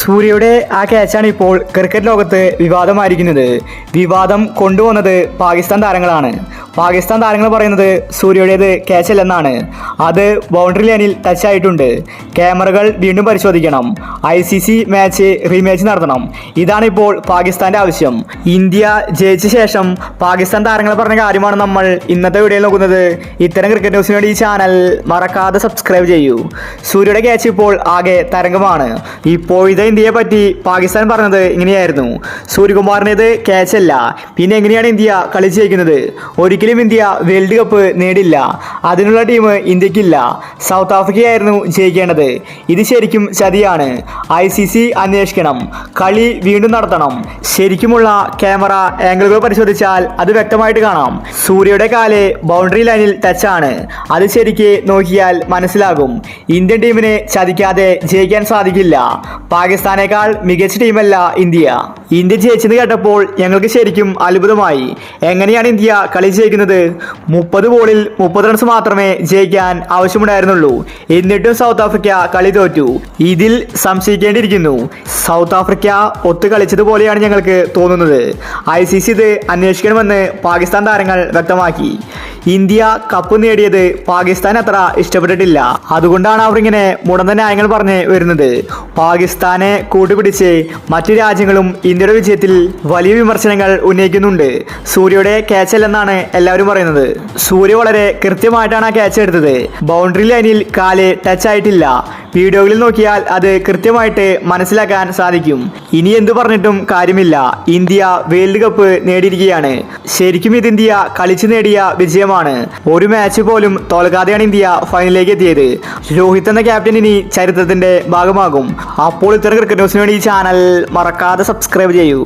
സൂര്യയുടെ ആ ക്യാച്ചാണ് ഇപ്പോൾ ക്രിക്കറ്റ് ലോകത്ത് വിവാദമായിരിക്കുന്നത്. വിവാദം കൊണ്ടുവന്നത് പാകിസ്ഥാൻ താരങ്ങളാണ്. പാകിസ്ഥാൻ താരങ്ങൾ പറയുന്നത് സൂര്യയുടേത് ക്യാച്ചല്ലെന്നാണ്. അത് ബൗണ്ടറി ലൈനിൽ ടച്ച് ആയിട്ടുണ്ട്. ക്യാമറകൾ വീണ്ടും പരിശോധിക്കണം. ICC മാച്ച് റീമാച്ച് നടത്തണം. ഇതാണ് ഇപ്പോൾ പാകിസ്ഥാന്റെ ആവശ്യം. ഇന്ത്യ ജയിച്ച ശേഷം പാകിസ്ഥാൻ താരങ്ങൾ പറഞ്ഞ കാര്യമാണ് നമ്മൾ ഇന്നത്തെ വീഡിയോയിൽ നോക്കുന്നത്. ഇത്തരം ക്രിക്കറ്റ് ന്യൂസിന് വേണ്ടി ഈ ചാനൽ മറക്കാതെ സബ്സ്ക്രൈബ് ചെയ്യൂ. സൂര്യയുടെ ക്യാച്ച് ഇപ്പോൾ ആകെ തരംഗമാണ്. ഇപ്പോഴത്തെ ഇന്ത്യയെ പറ്റി പാകിസ്ഥാൻ പറഞ്ഞത് ഇങ്ങനെയായിരുന്നു: സൂര്യകുമാറിനേത് ക്യാച്ചല്ല, പിന്നെ എങ്ങനെയാണ് ഇന്ത്യ കളിച്ച് ജയിക്കുന്നത്? ഒരിക്കലും ഇന്ത്യ വേൾഡ് കപ്പ് നേടില്ല. അതിനുള്ള ടീം ഇന്ത്യക്കില്ല. സൗത്ത് ആഫ്രിക്കയായിരുന്നു ജയിക്കേണ്ടത്. ഇത് ശരിക്കും ചതിയാണ്. ICC അന്വേഷിക്കണം. കളി വീണ്ടും നടത്തണം. ശരിക്കുമുള്ള ക്യാമറ ആംഗിളുകൾ പരിശോധിച്ചാൽ അത് വ്യക്തമായിട്ട് കാണാം. സൂര്യയുടെ കാല് ബൗണ്ടറി ലൈനിൽ ടച്ചാണ്. അത് ശരിക്ക് നോക്കിയാൽ മനസ്സിലാകും. ഇന്ത്യൻ ടീമിനെ ചതിക്കാതെ ജയിക്കാൻ സാധിക്കില്ല. പാകിസ്ഥാനേക്കാൾ മികച്ച ടീമല്ല ഇന്ത്യ. ഇന്ത്യ ജയിച്ചെന്ന് കേട്ടപ്പോൾ ഞങ്ങൾക്ക് ശരിക്കും അത്ഭുതമായി. എങ്ങനെയാണ് ഇന്ത്യ കളി ജയിക്കുന്നത്? 30 ബോളിൽ 30 റൺസ് മാത്രമേ ജയിക്കാൻ ആവശ്യമുണ്ടായിരുന്നുള്ളൂ. എന്നിട്ടും സൗത്ത് ആഫ്രിക്ക കളി തോറ്റു. ഇതിൽ സംശയിക്കേണ്ടിയിരിക്കുന്നു. സൗത്ത് ആഫ്രിക്ക ഒത്തു കളിച്ചതുപോലെയാണ് ഞങ്ങൾക്ക് തോന്നുന്നത്. ICC ഇത് അന്വേഷിക്കണമെന്ന് പാകിസ്ഥാൻ താരങ്ങൾ വ്യക്തമാക്കി. ഇന്ത്യ കപ്പ് നേടിയത് പാകിസ്ഥാൻ അത്ര ഇഷ്ടപ്പെട്ടിട്ടില്ല. അതുകൊണ്ടാണ് അവർ ഇങ്ങനെ മുടന്ത ന്യായങ്ങൾ പറഞ്ഞ് വരുന്നത്. പാകിസ്ഥാനെ കൂട്ടുപിടിച്ച് മറ്റു രാജ്യങ്ങളും ഇന്ത്യയുടെ വിജയത്തിൽ വലിയ വിമർശനങ്ങൾ ഉന്നയിക്കുന്നുണ്ട്. സൂര്യയുടെ ക്യാച്ചല്ലെന്നാണ് എല്ലാവരും പറയുന്നത്. സൂര്യ വളരെ കൃത്യമായിട്ടാണ് ആ ക്യാച്ച് എടുത്തത്. ബൗണ്ടറി ലൈനിൽ കാല് ടച്ച് ആയിട്ടില്ല. വീഡിയോകളിൽ നോക്കിയാൽ അത് കൃത്യമായിട്ട് മനസ്സിലാക്കാൻ സാധിക്കും. ഇനി എന്തു പറഞ്ഞിട്ടും കാര്യമില്ല. ഇന്ത്യ വേൾഡ് കപ്പ് നേടിയിരിക്കുകയാണ്. ശരിക്കും ഇത് ഇന്ത്യ കളിച്ചു നേടിയ വിജയമാണ്. ഒരു മാച്ച് പോലും തോൽക്കാതെയാണ് ഇന്ത്യ ഫൈനലിലേക്ക് എത്തിയത്. രോഹിത് എന്ന ക്യാപ്റ്റൻ ഇനി ചരിത്രത്തിന്റെ ഭാഗമാകും. അപ്പോൾ ഇത്തരം ക്രിക്കറ്റ് ന്യൂസിന് വേണ്ടി ഈ ചാനൽ മറക്കാതെ സബ്സ്ക്രൈബ് ചെയ്യൂ.